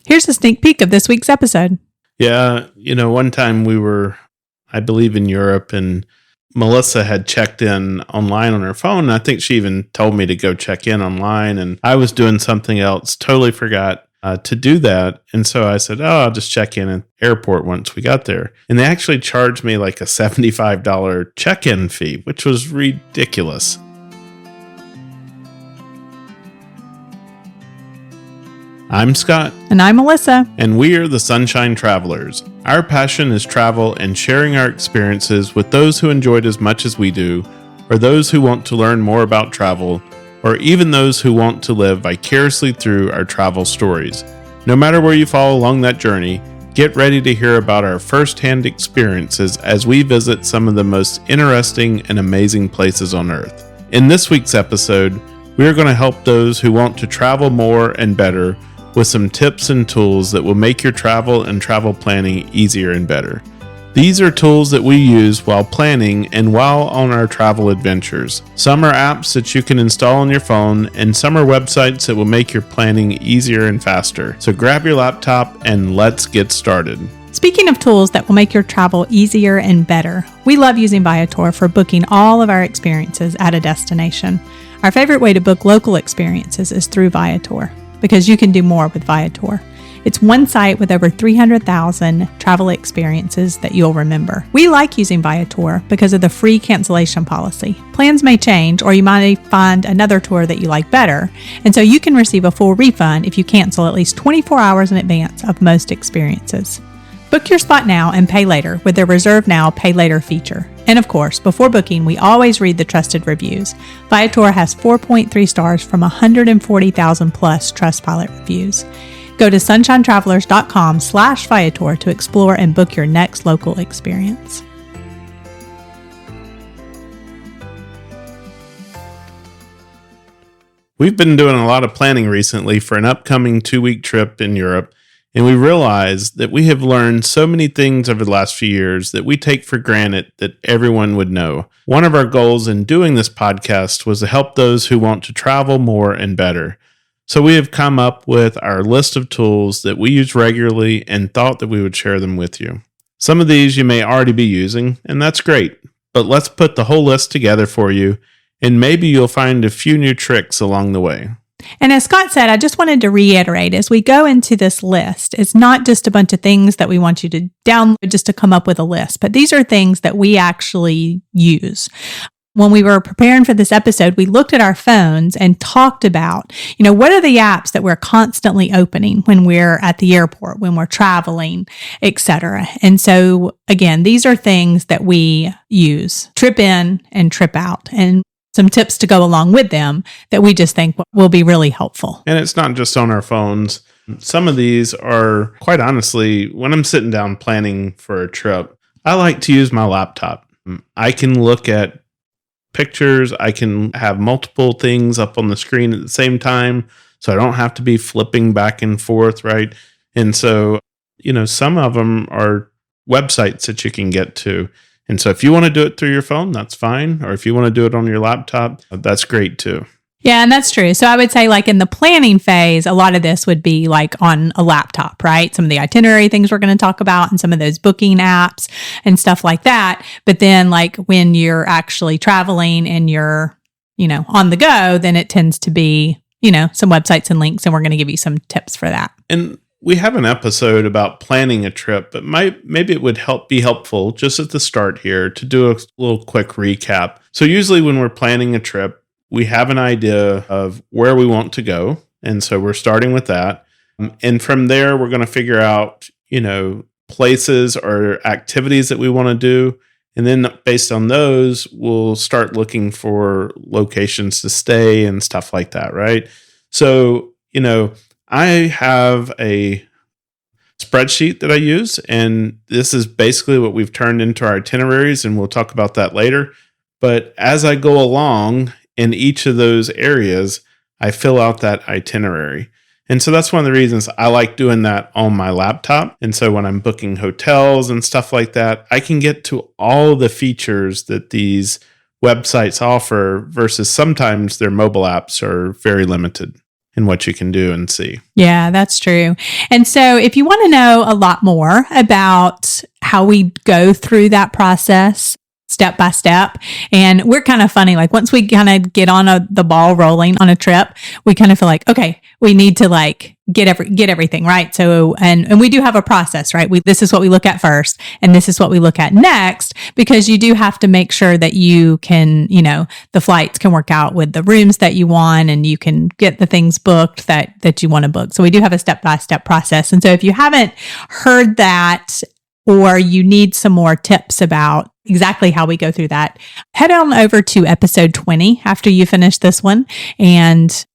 Here's a sneak peek of this week's episode. Yeah, one time we were, I believe, in Europe, and Melissa had checked in online on her phone. I think she even told me to go check in online, and I was doing something else, totally forgot to do that. And so I said, I'll just check in at the airport once we got there. And they actually charged me like a $75 check-in fee, which was ridiculous. I'm Scott. And I'm Melissa. And we are the Sunshine Travelers. Our passion is travel and sharing our experiences with those who enjoy it as much as we do, or those who want to learn more about travel, or even those who want to live vicariously through our travel stories. No matter where you fall along that journey, get ready to hear about our first-hand experiences as we visit some of the most interesting and amazing places on Earth. In this week's episode, we are going to help those who want to travel more and better with some tips and tools that will make your travel and travel planning easier and better. These are tools that we use while planning and while on our travel adventures. Some are apps that you can install on your phone, and some are websites that will make your planning easier and faster. So grab your laptop and let's get started. Speaking of tools that will make your travel easier and better, we love using Viator for booking all of our experiences at a destination. Our favorite way to book local experiences is through Viator, because you can do more with Viator. It's one site with over 300,000 travel experiences that you'll remember. We like using Viator because of the free cancellation policy. Plans may change, or you might find another tour that you like better, and so you can receive a full refund if you cancel at least 24 hours in advance of most experiences. Book your spot now and pay later with their Reserve Now, Pay Later feature. And of course, before booking, we always read the trusted reviews. Viator has 4.3 stars from 140,000 plus Trustpilot reviews. Go to sunshinetravelers.com/Viator to explore and book your next local experience. We've been doing a lot of planning recently for an upcoming 2-week trip in Europe. And we realize that we have learned so many things over the last few years that we take for granted that everyone would know. One of our goals in doing this podcast was to help those who want to travel more and better. So we have come up with our list of tools that we use regularly and thought that we would share them with you. Some of these you may already be using, and that's great. But let's put the whole list together for you, and maybe you'll find a few new tricks along the way. And as Scott said, I just wanted to reiterate, as we go into this list, it's not just a bunch of things that we want you to download just to come up with a list, but these are things that we actually use. When we were preparing for this episode, we looked at our phones and talked about, what are the apps that we're constantly opening when we're at the airport, when we're traveling, etc. And so, again, these are things that we use, trip in and trip out, and some tips to go along with them that we just think will be really helpful. And it's not just on our phones. Some of these are, quite honestly, when I'm sitting down planning for a trip, I like to use my laptop. I can look at pictures. I can have multiple things up on the screen at the same time, so I don't have to be flipping back and forth, right? And so, some of them are websites that you can get to. And so if you want to do it through your phone, that's fine. Or if you want to do it on your laptop, that's great too. Yeah, and that's true. So I would say in the planning phase, a lot of this would be on a laptop, right? Some of the itinerary things we're going to talk about and some of those booking apps and stuff like that. But then when you're actually traveling and you're, on the go, then it tends to be, some websites and links, and we're going to give you some tips for that. And we have an episode about planning a trip, but maybe it would be helpful just at the start here to do a little quick recap. So usually when we're planning a trip, we have an idea of where we want to go. And so we're starting with that. And from there, we're going to figure out, places or activities that we want to do. And then based on those, we'll start looking for locations to stay and stuff like that, right? So, I have a spreadsheet that I use, and this is basically what we've turned into our itineraries, and we'll talk about that later. But as I go along in each of those areas, I fill out that itinerary. And so that's one of the reasons I like doing that on my laptop. And so when I'm booking hotels and stuff like that, I can get to all the features that these websites offer versus sometimes their mobile apps are very limited. and what you can do and see. Yeah, that's true. And so if you want to know a lot more about how we go through that process step by step, and we're kind of funny, like once we kind of get on the ball rolling on a trip, we kind of feel like, okay, we need to like get everything right. So, and we do have a process, right? This is what we look at first, and this is what we look at next, because you do have to make sure that you can, the flights can work out with the rooms that you want, and you can get the things booked that you want to book. So we do have a step-by-step process. And so if you haven't heard that, or you need some more tips about exactly how we go through that, head on over to episode 20 after you finish this one, and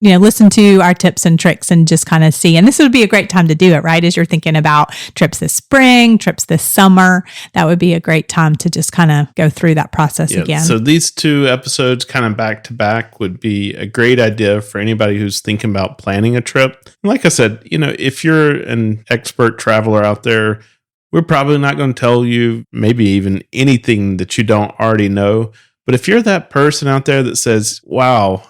listen to our tips and tricks and just kind of see. And this would be a great time to do it, right? As you're thinking about trips this spring, trips this summer, that would be a great time to just kind of go through that process again. So these 2 episodes kind of back to back would be a great idea for anybody who's thinking about planning a trip. And like I said, if you're an expert traveler out there, we're probably not going to tell you maybe even anything that you don't already know. But if you're that person out there that says, wow,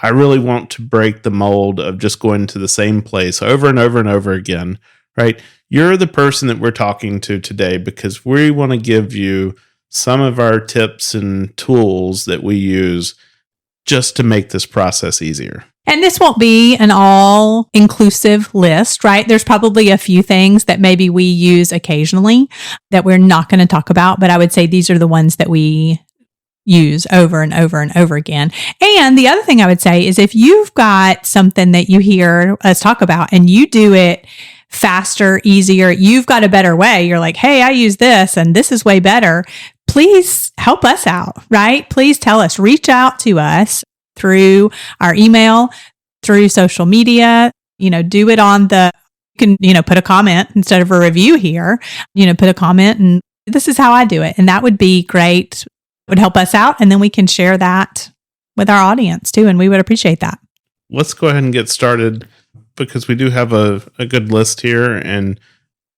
I really want to break the mold of just going to the same place over and over and over again, right? You're the person that we're talking to today, because we want to give you some of our tips and tools that we use just to make this process easier. And this won't be an all-inclusive list, right? There's probably a few things that maybe we use occasionally that we're not going to talk about, but I would say these are the ones that we use over and over and over again. And the other thing I would say is if you've got something that you hear us talk about and you do it faster, easier, you've got a better way, you're like, hey, I use this and this is way better, please help us out, right? Please tell us, reach out to us through our email, through social media, do it on you can, put a comment instead of a review here, put a comment and this is how I do it. And that would be great. Would help us out, and then we can share that with our audience too, and we would appreciate that. Let's go ahead and get started, because we do have a good list here, and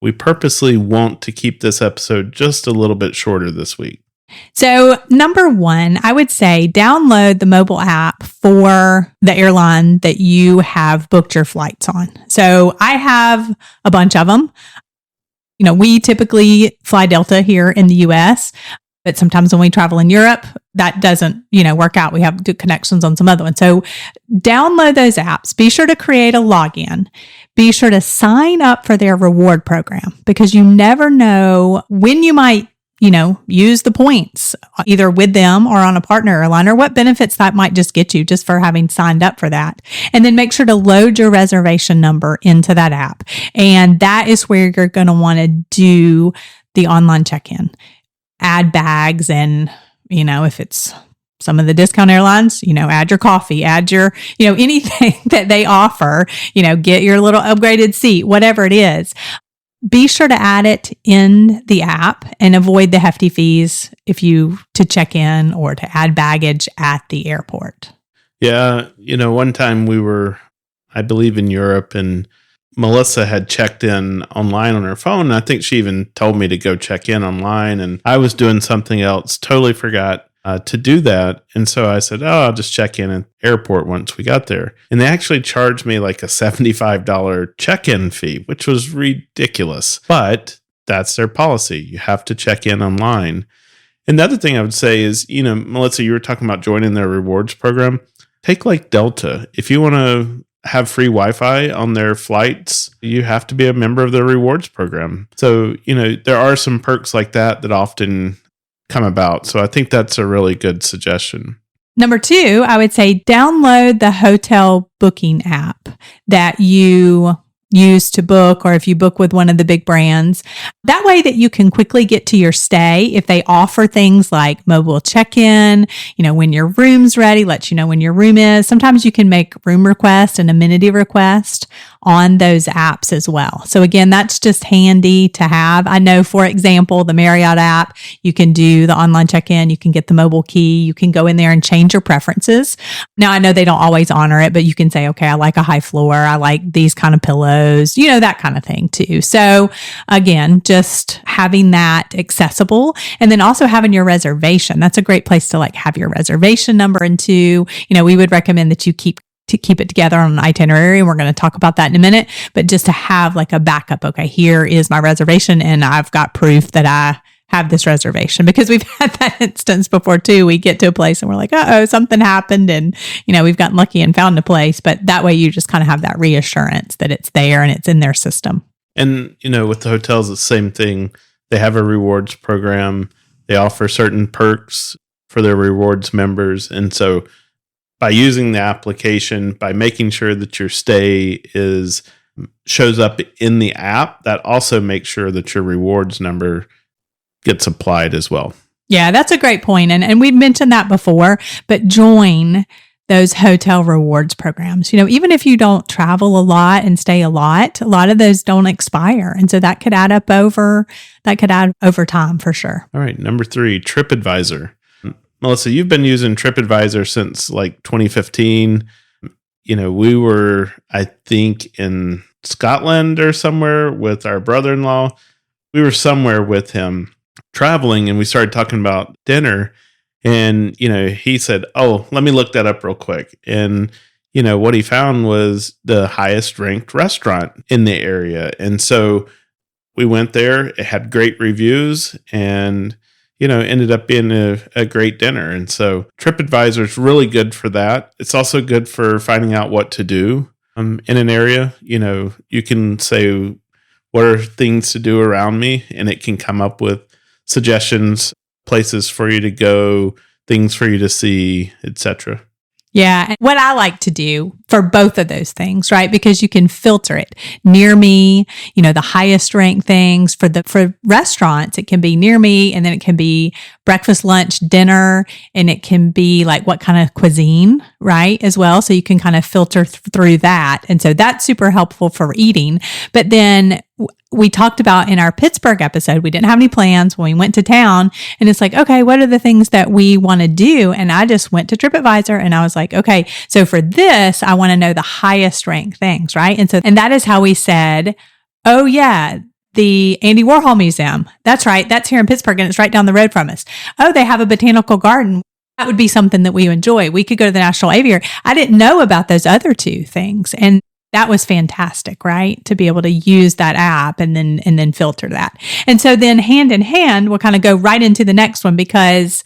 we purposely want to keep this episode just a little bit shorter this week. So number 1, I would say download the mobile app for the airline that you have booked your flights on. So I have a bunch of them. We typically fly Delta here in the US, but sometimes when we travel in Europe, that doesn't, work out. We have connections on some other ones. So download those apps. Be sure to create a login. Be sure to sign up for their reward program, because you never know when you might, use the points either with them or on a partner airline, or what benefits that might just get you just for having signed up for that. And then make sure to load your reservation number into that app. And that is where you're going to want to do the online check-in. Add bags, and, if it's some of the discount airlines, add your coffee, add your, anything that they offer, get your little upgraded seat, whatever it is. Be sure to add it in the app and avoid the hefty fees to check in or to add baggage at the airport. Yeah. One time we were, I believe, in Europe, and Melissa had checked in online on her phone. I think she even told me to go check in online, and I was doing something else, totally forgot to do that. And so I said, I'll just check in at the airport once we got there. And they actually charged me like a $75 check-in fee, which was ridiculous. But that's their policy. You have to check in online. And the other thing I would say is, Melissa, you were talking about joining their rewards program. Take like Delta. If you want to have free Wi-Fi on their flights, you have to be a member of their rewards program. So, there are some perks like that often come about. So I think that's a really good suggestion. Number 2, I would say download the hotel booking app that you use to book, or if you book with one of the big brands. That way that you can quickly get to your stay. If they offer things like mobile check-in, when your room's ready, let you know when your room is. Sometimes you can make room request and amenity request on those apps as well. So again, that's just handy to have. I know, for example, the Marriott app, you can do the online check-in, you can get the mobile key, you can go in there and change your preferences. Now, I know they don't always honor it, but you can say, okay, I like a high floor, I like these kind of pillows, that kind of thing too. So again, just having that accessible, and then also having your reservation. That's a great place to have your reservation number into. We would recommend that you keep to keep it together on an itinerary. We're going to talk about that in a minute, but just to have like a backup. Okay, here is my reservation and I've got proof that I have this reservation, because we've had that instance before too. We get to a place and we're like, uh-oh, something happened. And, we've gotten lucky and found a place, but that way you just kind of have that reassurance that it's there and it's in their system. And, with the hotels, it's the same thing. They have a rewards program. They offer certain perks for their rewards members. And so by using the application, by making sure that your stay shows up in the app, that also makes sure that your rewards number gets applied as well. Yeah, that's a great point. And we've mentioned that before, but join those hotel rewards programs. Even if you don't travel a lot and stay a lot of those don't expire. And so that could add over time for sure. All right. Number 3, TripAdvisor. Melissa, you've been using TripAdvisor since like 2015. We were, I think, in Scotland or somewhere with our brother-in-law. We were somewhere with him traveling, and we started talking about dinner. And, he said, oh, let me look that up real quick. And, what he found was the highest ranked restaurant in the area. And so we went there. It had great reviews and, ended up being a great dinner. And so TripAdvisor is really good for that. It's also good for finding out what to do in an area. You can say, what are things to do around me? And it can come up with suggestions, places for you to go, things for you to see, etc. Yeah. And what I like to do for both of those things, right? Because you can filter it near me, the highest ranked things for restaurants, it can be near me, and then it can be breakfast, lunch, dinner, and it can be like what kind of cuisine, right? As well. So you can kind of filter through that. And so that's super helpful for eating. But then we talked about in our Pittsburgh episode, we didn't have any plans when we went to town, and it's like, okay, what are the things that we want to do? And I just went to TripAdvisor and I was like, okay, so for this, I want to know the highest ranked things, right? And that is how we said, oh yeah, the Andy Warhol Museum. That's right. That's here in Pittsburgh and it's right down the road from us. Oh, they have a botanical garden. That would be something that we enjoy. We could go to the National Aviary. I didn't know about those other two things. And that was fantastic, right? To be able to use that app and then filter that. And so then hand in hand, we'll kind of go right into the next one because,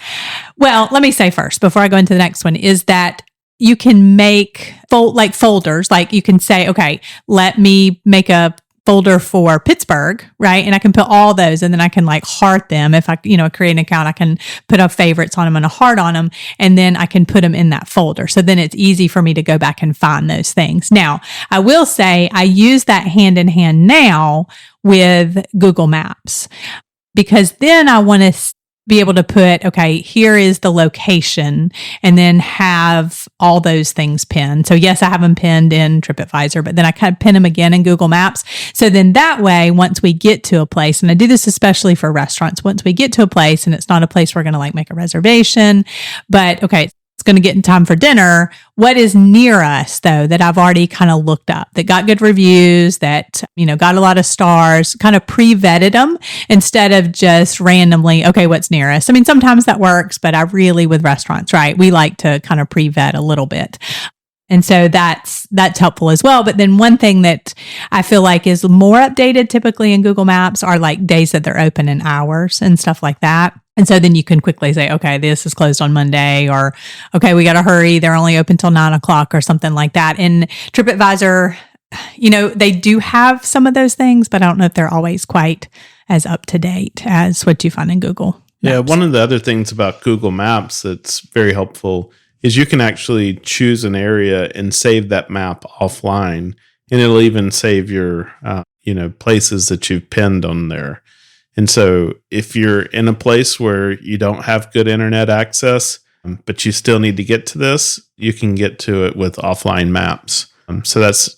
well, let me say first, before I go into the next one, is that you can make folders. Like you can say, okay, let me make a folder for Pittsburgh, right? And I can put all those and then I can heart them. If I, create an account, I can put up favorites on them and a heart on them. And then I can put them in that folder. So then it's easy for me to go back and find those things. Now, I will say I use that hand in hand now with Google Maps because then I want to be able to put, okay, here is the location and then have all those things pinned. So yes, I have them pinned in TripAdvisor, but then I kind of pin them again in Google Maps. So then that way, once we get to a place, and I do this especially for restaurants, once we get to a place and it's not a place we're going to make a reservation, but okay, it's going to get in time for dinner. What is near us though, that I've already kind of looked up, that got good reviews, that, got a lot of stars, kind of pre-vetted them instead of just randomly, okay, what's near us? I mean, sometimes that works, but I really, with restaurants, right? We like to kind of pre-vet a little bit. And so that's helpful as well. But then one thing that I feel like is more updated typically in Google Maps are days that they're open and hours and stuff like that. And so then you can quickly say, okay, this is closed on Monday, or okay, we got to hurry. They're only open till 9:00 or something like that. And TripAdvisor, they do have some of those things, but I don't know if they're always quite as up to date as what you find in Google Maps. Yeah. One of the other things about Google Maps that's very helpful is you can actually choose an area and save that map offline, and it'll even save your, places that you've pinned on there. And so if you're in a place where you don't have good internet access, but you still need to get to this, you can get to it with offline maps. So that's,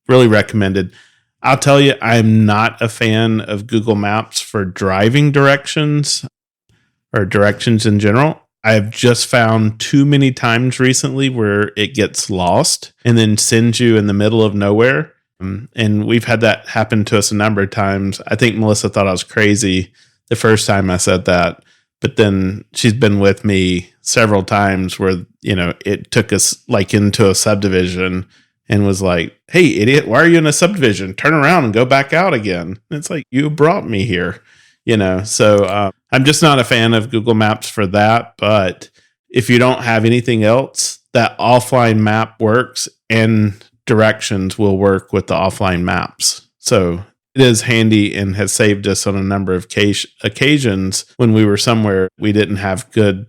really recommended. I'll tell you, I'm not a fan of Google Maps for driving directions or directions in general. I've just found too many times recently where it gets lost and then sends you in the middle of nowhere. And we've had that happen to us a number of times. I think Melissa thought I was crazy the first time I said that. But then she's been with me several times where, it took us like into a subdivision and was like, "Hey, idiot, why are you in a subdivision? Turn around and go back out again." And it's like, you brought me here, So I'm just not a fan of Google Maps for that. But if you don't have anything else, that offline map works, and directions will work with the offline maps. So it is handy and has saved us on a number of occasions when we were somewhere we didn't have good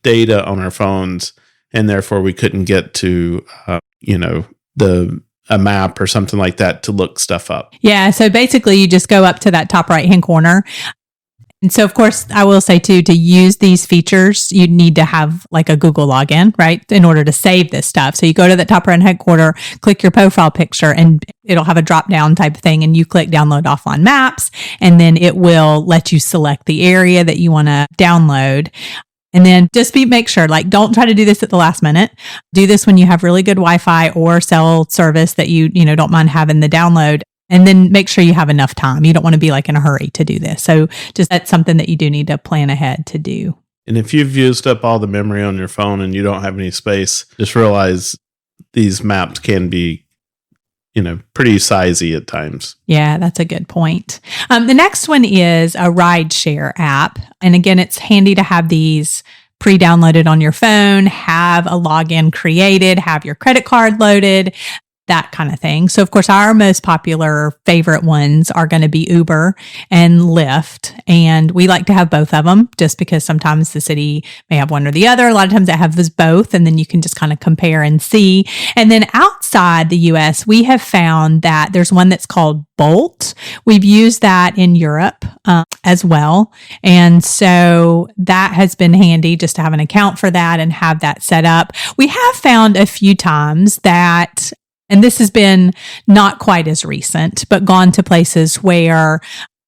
data on our phones, and therefore we couldn't get to, a map or something like that to look stuff up. Yeah. So basically you just go up to that top right-hand corner. And so, of course, I will say too, to use these features, you need to have like a Google login, right? In order to save this stuff. So you go to the top right-hand corner, click your profile picture, and it'll have a drop down type of thing. And you click download offline maps, and then it will let you select the area that you want to download. And then just make sure, like, don't try to do this at the last minute. Do this when you have really good Wi-Fi or cell service that you don't mind having the download. And then make sure you have enough time. You don't want to be like in a hurry to do this. So just that's something that you do need to plan ahead to do. And if you've used up all the memory on your phone and you don't have any space, just realize these maps can be, pretty sizey at times. Yeah, that's a good point. The next one is a rideshare app. And again, it's handy to have these pre-downloaded on your phone, have a login created, have your credit card loaded, that kind of thing. So, of course, our most popular favorite ones are going to be Uber and Lyft. And we like to have both of them just because sometimes the city may have one or the other. A lot of times they have this both, and then you can just kind of compare and see. And then outside the US, we have found that there's one that's called Bolt. We've used that in Europe as well. And so that has been handy just to have an account for that and have that set up. We have found a few times that, and this has been not quite as recent, but gone to places where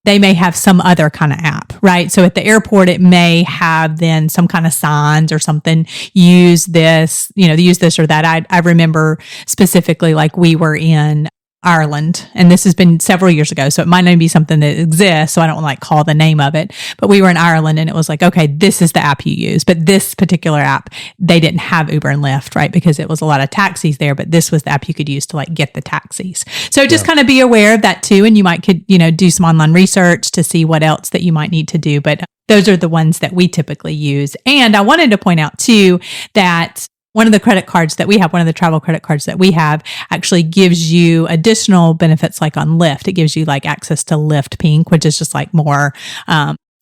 they may have some other kind of app, right? So at the airport, it may have then some kind of signs or something, use this or that. I remember specifically, like, we were in Ireland, and this has been several years ago, so it might not be something that exists, so I don't want to like call the name of it, but we were in Ireland and it was like, okay, this is the app you use, but this particular app, they didn't have Uber and Lyft, right? Because it was a lot of taxis there, but this was the app you could use to like get the taxis. So just kind of be aware of that too, and you could do some online research to see what else that you might need to do, but those are the ones that we typically use. And I wanted to point out too that one of the credit cards that we have, one of the travel credit cards that we have, actually gives you additional benefits like on Lyft. It gives you like access to Lyft Pink, which is just like more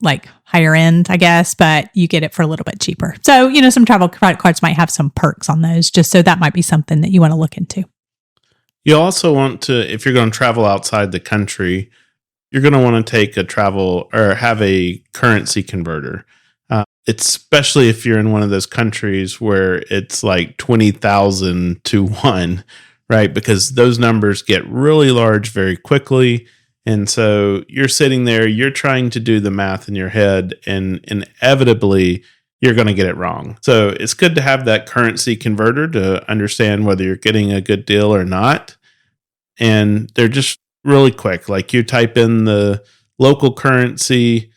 like higher end, I guess, but you get it for a little bit cheaper. So, some travel credit cards might have some perks on those, just so that might be something that you want to look into. You also want to, if you're going to travel outside the country, you're going to want to take a travel or have a currency converter. Especially if you're in one of those countries where it's like 20,000 to 1, right? Because those numbers get really large very quickly. And so you're sitting there, you're trying to do the math in your head, and inevitably you're going to get it wrong. So it's good to have that currency converter to understand whether you're getting a good deal or not. And they're just really quick. Like, you type in the local currency,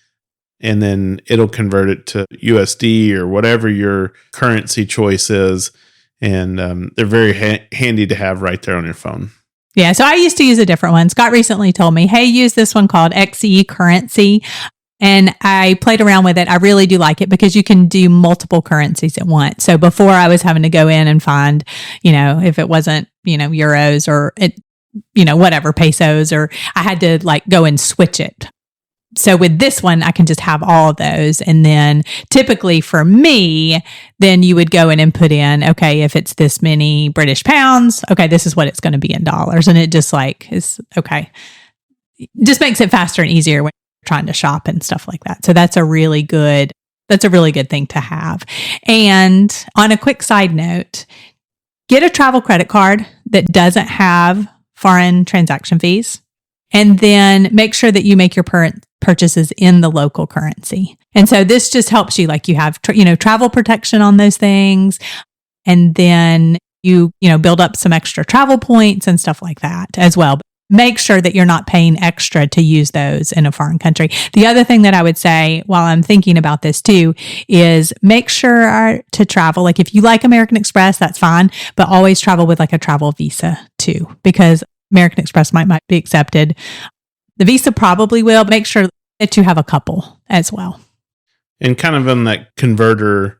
and then it'll convert it to USD or whatever your currency choice is. And they're very handy to have right there on your phone. Yeah, so I used to use a different one. Scott recently told me, hey, use this one called XE Currency. And I played around with it. I really do like it because you can do multiple currencies at once. So before, I was having to go in and find, if it wasn't, euros or whatever, pesos, or I had to like go and switch it. So with this one, I can just have all of those. And then typically for me, then you would go in and put in, okay, if it's this many British pounds, okay, this is what it's going to be in dollars. And it just like is, okay, just makes it faster and easier when you're trying to shop and stuff like that. So that's a really good thing to have. And on a quick side note, get a travel credit card that doesn't have foreign transaction fees. And then make sure that you make your purchases in the local currency. And so this just helps you, like, you have, travel protection on those things. And then you build up some extra travel points and stuff like that as well. make sure that you're not paying extra to use those in a foreign country. The other thing that I would say while I'm thinking about this too is make sure to travel. Like if you like American Express, that's fine, but always travel with like a travel visa too, because American Express might be accepted. The Visa probably will. Make sure that you have a couple as well. And kind of on that converter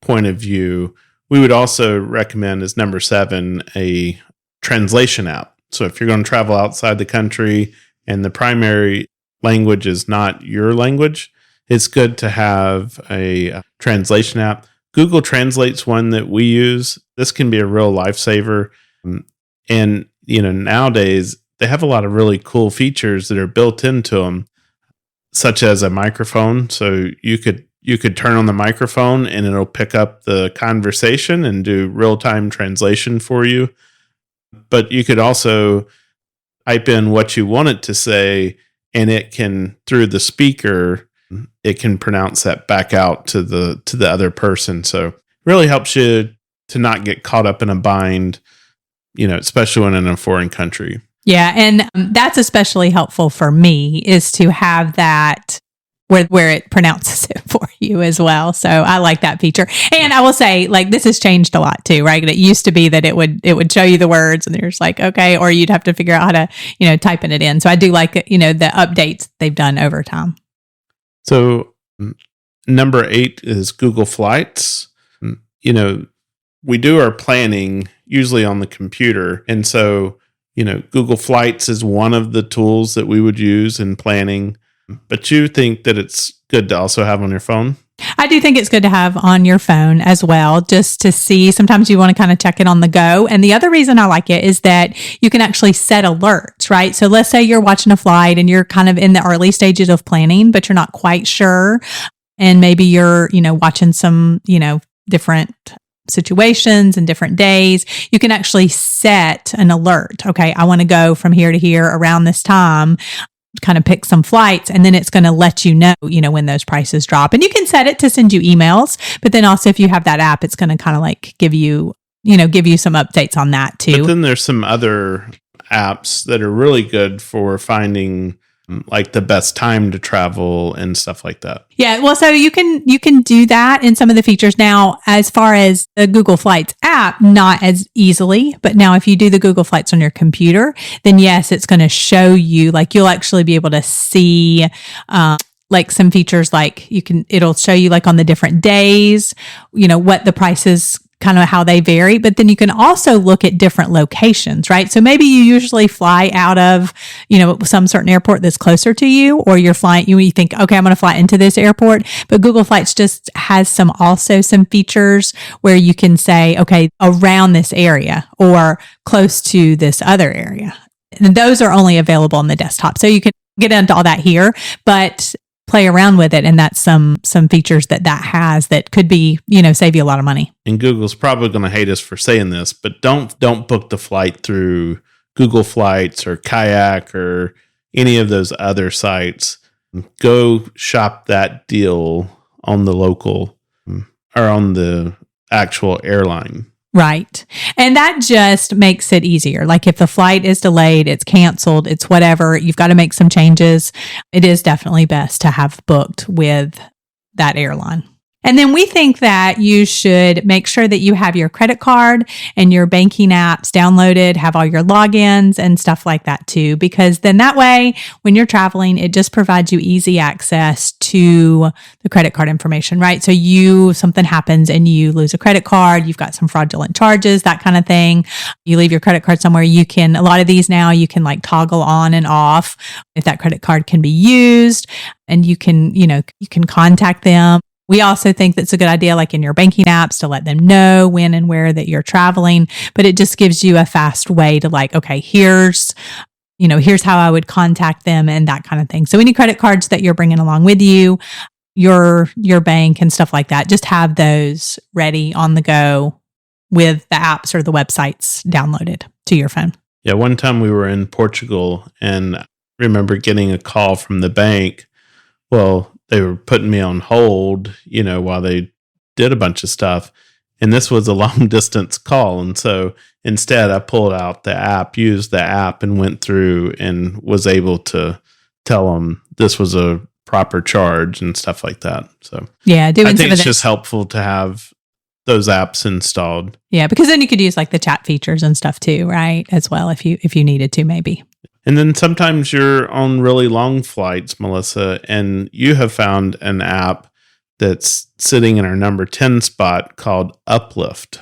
point of view, we would also recommend as number 7, a translation app. So if you're going to travel outside the country and the primary language is not your language, it's good to have a translation app. Google Translate's one that we use. This can be a real lifesaver. And, nowadays they have a lot of really cool features that are built into them, such as a microphone. So you could turn on the microphone and it'll pick up the conversation and do real-time translation for you. But you could also type in what you want it to say, and it can, through the speaker, it can pronounce that back out to the other person. So it really helps you to not get caught up in a bind, especially when in a foreign country. Yeah, and that's especially helpful for me, is to have that where it pronounces it for you as well. So I like that feature. And I will say, like, this has changed a lot too, right? It used to be that it would show you the words and you're just like, okay, or you'd have to figure out how to, typing it in. So I do like, the updates they've done over time. So number 8 is Google Flights. We do our planning usually on the computer. And so, Google Flights is one of the tools that we would use in planning. But you think that it's good to also have on your phone? I do think it's good to have on your phone as well, just to see. Sometimes you want to kind of check it on the go. And the other reason I like it is that you can actually set alerts, right? So let's say you're watching a flight and you're kind of in the early stages of planning, but you're not quite sure. And maybe you're, watching some, different situations and different days. You can actually set an alert. Okay, I want to go from here to here around this time. Kind of pick some flights, and then it's going to let you know, when those prices drop. And you can set it to send you emails, but then also if you have that app, it's going to kind of like give you some updates on that too. But then there's some other apps that are really good for finding like the best time to travel and stuff like that. Yeah, well, so you can do that in some of the features. Now, as far as the Google Flights app, not as easily, but now if you do the Google Flights on your computer, then yes, it's going to show you, like, you'll actually be able to see like some features, like it'll show you like on the different days, what the prices, kind of how they vary, but then you can also look at different locations, right? So maybe you usually fly out of, some certain airport that's closer to you, or you're flying, you think, okay, I'm going to fly into this airport, but Google Flights just has some features where you can say, okay, around this area or close to this other area. And those are only available on the desktop. So you can get into all that here, but play around with it, and that's some features that has that could be, save you a lot of money. And Google's probably going to hate us for saying this, but don't book the flight through Google Flights or Kayak or any of those other sites. Go shop that deal on the local or on the actual airline. Right. And that just makes it easier. Like if the flight is delayed, it's canceled, it's whatever, you've got to make some changes. It is definitely best to have booked with that airline. And then we think that you should make sure that you have your credit card and your banking apps downloaded, have all your logins and stuff like that too, because then that way, when you're traveling, it just provides you easy access to the credit card information, right? So something happens and you lose a credit card, you've got some fraudulent charges, that kind of thing. You leave your credit card somewhere, a lot of these now, you can like toggle on and off if that credit card can be used, and you can contact them. We also think that's a good idea, like in your banking apps, to let them know when and where that you're traveling, but it just gives you a fast way to like, okay, here's how I would contact them and that kind of thing. So any credit cards that you're bringing along with you, your bank and stuff like that, just have those ready on the go with the apps or the websites downloaded to your phone. Yeah, one time we were in Portugal and I remember getting a call from the bank. Well, they were putting me on hold, while they did a bunch of stuff. And this was a long distance call. And so instead, I pulled out the app, used the app, and went through and was able to tell them this was a proper charge and stuff like that. So yeah, I think it's just helpful to have those apps installed. Yeah, because then you could use like the chat features and stuff too, right? As well, if you needed to, maybe. And then sometimes you're on really long flights, Melissa, and you have found an app that's sitting in our number 10 spot called Uplift.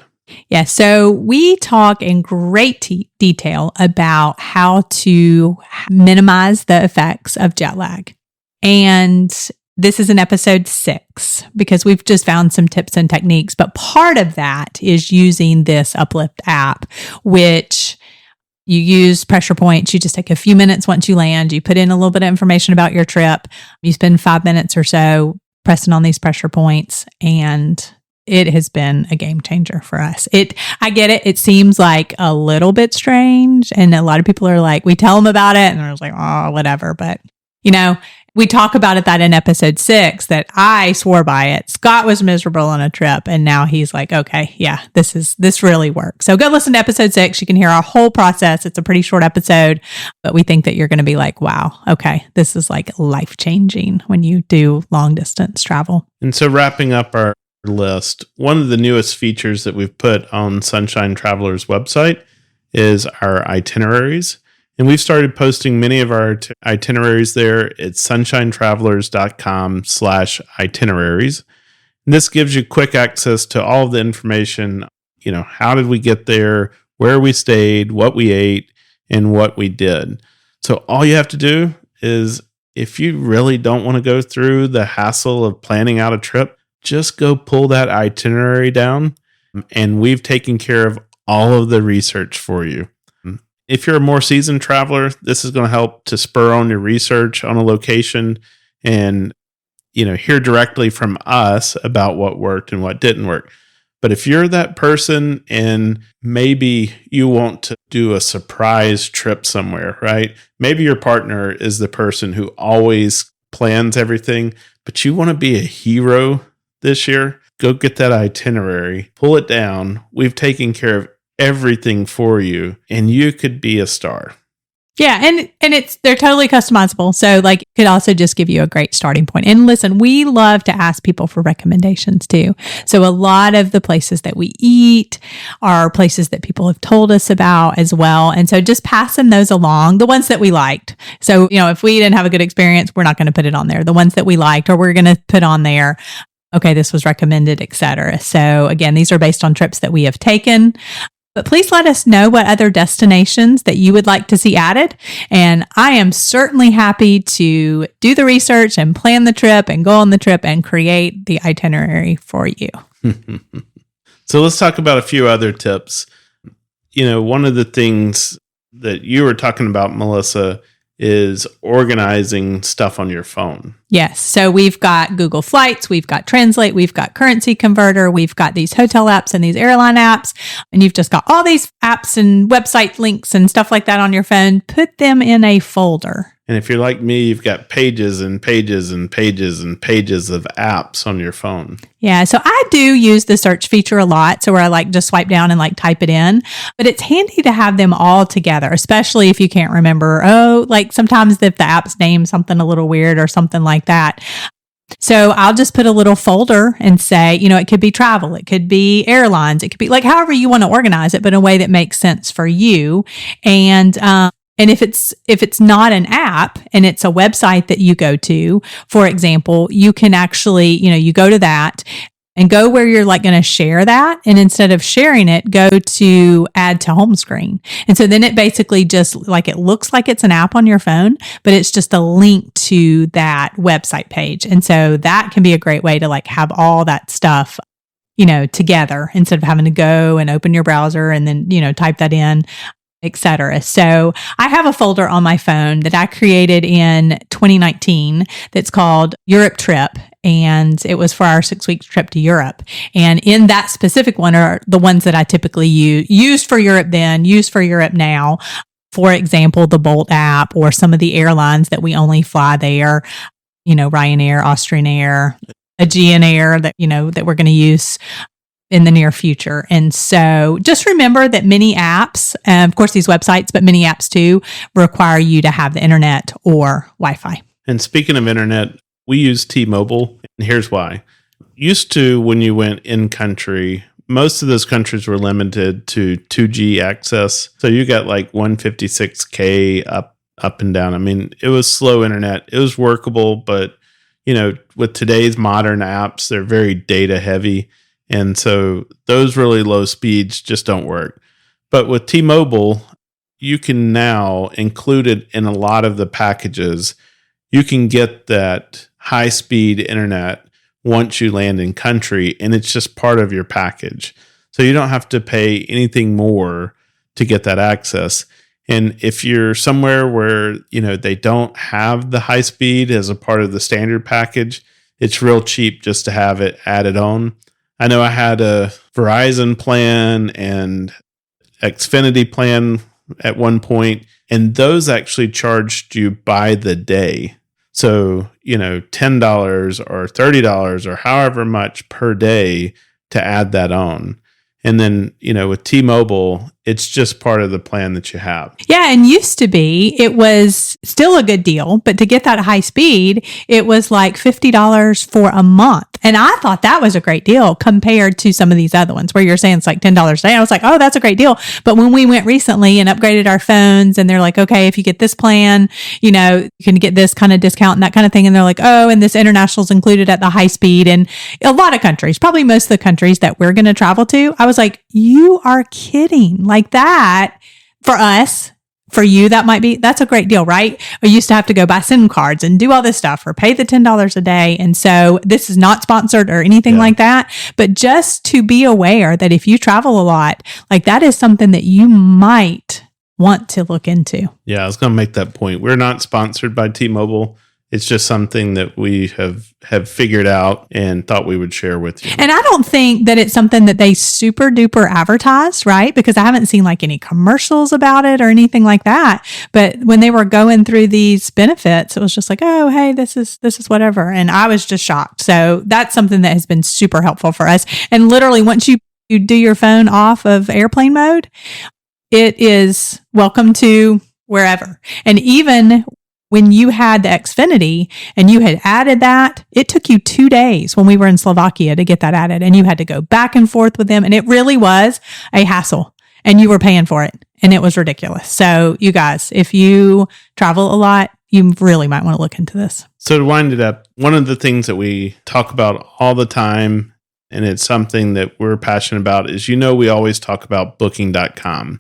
Yeah, so we talk in great detail about how to minimize the effects of jet lag. And this is in episode 6 because we've just found some tips and techniques. But part of that is using this Uplift app, which you use pressure points. You just take a few minutes once you land. You put in a little bit of information about your trip. You spend 5 minutes or so pressing on these pressure points, and it has been a game changer for us. I get it. It seems like a little bit strange, and a lot of people are like, we tell them about it, and they're like, oh, whatever. But we talk about that in episode 6 that I swore by it. Scott was miserable on a trip, and now he's like, okay, yeah, this really works. So go listen to episode 6. You can hear our whole process. It's a pretty short episode, but we think that you're going to be like, wow, okay, this is like life-changing when you do long-distance travel. And so wrapping up our list, one of the newest features that we've put on Sunshine Traveler's website is our itineraries. And we've started posting many of our itineraries there at sunshinetravelers.com/itineraries. And this gives you quick access to all of the information. How did we get there, where we stayed, what we ate, and what we did. So all you have to do is, if you really don't want to go through the hassle of planning out a trip, just go pull that itinerary down, and we've taken care of all of the research for you. If you're a more seasoned traveler, this is going to help to spur on your research on a location and, hear directly from us about what worked and what didn't work. But if you're that person and maybe you want to do a surprise trip somewhere, right? Maybe your partner is the person who always plans everything, but you want to be a hero this year, go get that itinerary, pull it down. We've taken care of everything for you, and you could be a star. Yeah, and they're totally customizable. So it could also just give you a great starting point. And listen, we love to ask people for recommendations too. So a lot of the places that we eat are places that people have told us about as well. And so just passing those along, the ones that we liked. So, if we didn't have a good experience, we're not going to put it on there. The ones that we liked, or we're going to put on there, okay, this was recommended, etc. So again, these are based on trips that we have taken. But please let us know what other destinations that you would like to see added. And I am certainly happy to do the research and plan the trip and go on the trip and create the itinerary for you. So let's talk about a few other tips. One of the things that you were talking about, Melissa, is organizing stuff on your phone. Yes. So we've got Google Flights, we've got Translate, we've got Currency Converter, we've got these hotel apps and these airline apps, and you've just got all these apps and website links and stuff like that on your phone. Put them in a folder. And if you're like me, you've got pages and pages and pages and pages of apps on your phone. Yeah, so I do use the search feature a lot. So where I just swipe down and type it in. But it's handy to have them all together, especially if you can't remember. Sometimes if the app's named something a little weird or something like that. So I'll just put a little folder and say, it could be travel, it could be airlines, it could be however you want to organize it, but in a way that makes sense for you. And if it's not an app and it's a website that you go to, for example, you can actually, you go to that and go where you're going to share that. And instead of sharing it, go to add to home screen. And so then it basically just it looks like it's an app on your phone, but it's just a link to that website page. And so that can be a great way to have all that stuff, together instead of having to go and open your browser and then, type that in, etc. So I have a folder on my phone that I created in 2019 that's called Europe Trip. And it was for our 6-week trip to Europe. And in that specific one are the ones that I typically used for Europe then, used for Europe now. For example, the Bolt app or some of the airlines that we only fly there, Ryanair, Austrian Air, Aegean Air that we're going to use. in the near future. And so just remember that many apps, of course, these websites, but many apps too, require you to have the internet or Wi-Fi. And speaking of internet, we use T-Mobile, and here's why. Used to, when you went in country, most of those countries were limited to 2G access. So you got like 156K up and down. I mean, it was slow internet. It was workable, but with today's modern apps, they're very data heavy. And so those really low speeds just don't work. But with T-Mobile, you can now include it in a lot of the packages. You can get that high speed internet once you land in country, and it's just part of your package. So you don't have to pay anything more to get that access. And if you're somewhere where, they don't have the high speed as a part of the standard package, it's real cheap just to have it added on. I know I had a Verizon plan and Xfinity plan at one point, and those actually charged you by the day. So, $10 or $30 or however much per day to add that on. And then, with T-Mobile, it's just part of the plan that you have. Yeah, and used to be, it was still a good deal, but to get that high speed, it was like $50 for a month. And I thought that was a great deal compared to some of these other ones where you're saying it's like $10 a day. I was like, oh, that's a great deal. But when we went recently and upgraded our phones and they're like, okay, if you get this plan, you can get this kind of discount and that kind of thing. And they're like, oh, and this international's included at the high speed. And a lot of countries, probably most of the countries that we're going to travel to, I was like, you are kidding. Like that for us, for you, that's a great deal, right? We used to have to go buy SIM cards and do all this stuff or pay the $10 a day. And so this is not sponsored or anything like that, but just to be aware that if you travel a lot, like that is something that you might want to look into. Yeah, I was going to make that point. We're not sponsored by T-Mobile. It's just something that we have figured out and thought we would share with you. And I don't think that it's something that they super duper advertise, right? Because I haven't seen like any commercials about it or anything like that. But when they were going through these benefits, it was just like, oh, hey, this is whatever. And I was just shocked. So that's something that has been super helpful for us. And literally once you do your phone off of airplane mode, it is welcome to wherever. And even when you had the Xfinity and you had added that, it took you 2 days when we were in Slovakia to get that added. And you had to go back and forth with them. And it really was a hassle. And you were paying for it. And it was ridiculous. So you guys, if you travel a lot, you really might want to look into this. So to wind it up, one of the things that we talk about all the time, and it's something that we're passionate about, is we always talk about booking.com.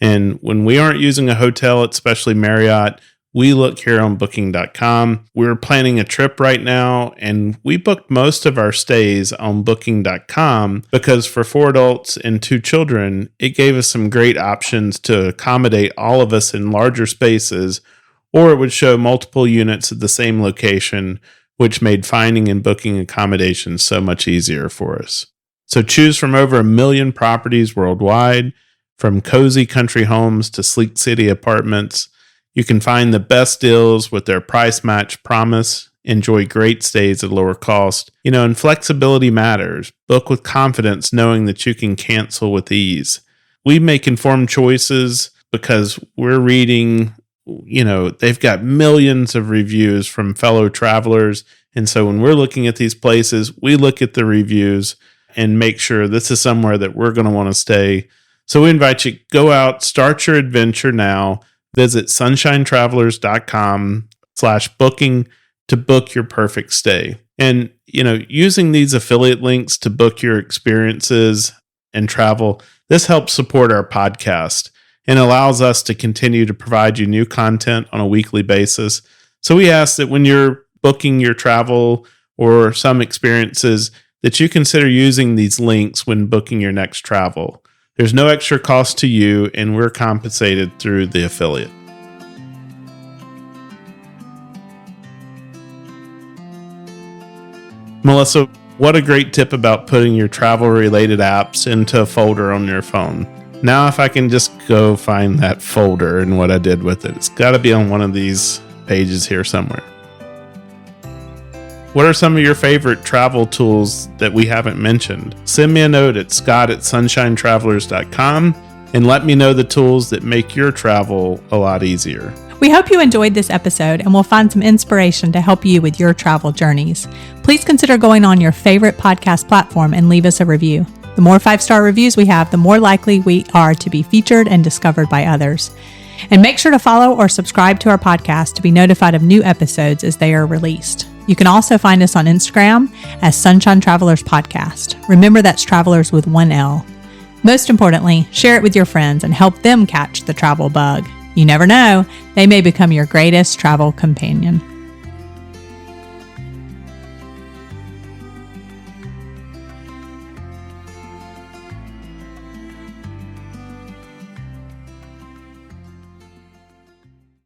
And when we aren't using a hotel, especially Marriott, we look here on booking.com. We're planning a trip right now, and we booked most of our stays on booking.com because for 4 adults and 2 children, it gave us some great options to accommodate all of us in larger spaces, or it would show multiple units at the same location, which made finding and booking accommodations so much easier for us. So choose from over 1 million properties worldwide, from cozy country homes to sleek city apartments. You can find the best deals with their price match promise, enjoy great stays at lower cost. And flexibility matters. Book with confidence knowing that you can cancel with ease. We make informed choices because we're reading, they've got millions of reviews from fellow travelers. And so when we're looking at these places, we look at the reviews and make sure this is somewhere that we're going to want to stay. So we invite you, go out, start your adventure now. Visit sunshinetravelers.com/booking to book your perfect stay. And, using these affiliate links to book your experiences and travel, this helps support our podcast and allows us to continue to provide you new content on a weekly basis. So we ask that when you're booking your travel or some experiences, that you consider using these links when booking your next travel. There's no extra cost to you, and we're compensated through the affiliate. Melissa, what a great tip about putting your travel-related apps into a folder on your phone. Now, if I can just go find that folder and what I did with it, it's got to be on one of these pages here somewhere. What are some of your favorite travel tools that we haven't mentioned? Send me a note at scott@sunshinetravelers.com and let me know the tools that make your travel a lot easier. We hope you enjoyed this episode and will find some inspiration to help you with your travel journeys. Please consider going on your favorite podcast platform and leave us a review. The more 5-star reviews we have, the more likely we are to be featured and discovered by others. And make sure to follow or subscribe to our podcast to be notified of new episodes as they are released. You can also find us on Instagram as Sunshine Travelers Podcast. Remember, that's travelers with 1 L. Most importantly, share it with your friends and help them catch the travel bug. You never know, they may become your greatest travel companion.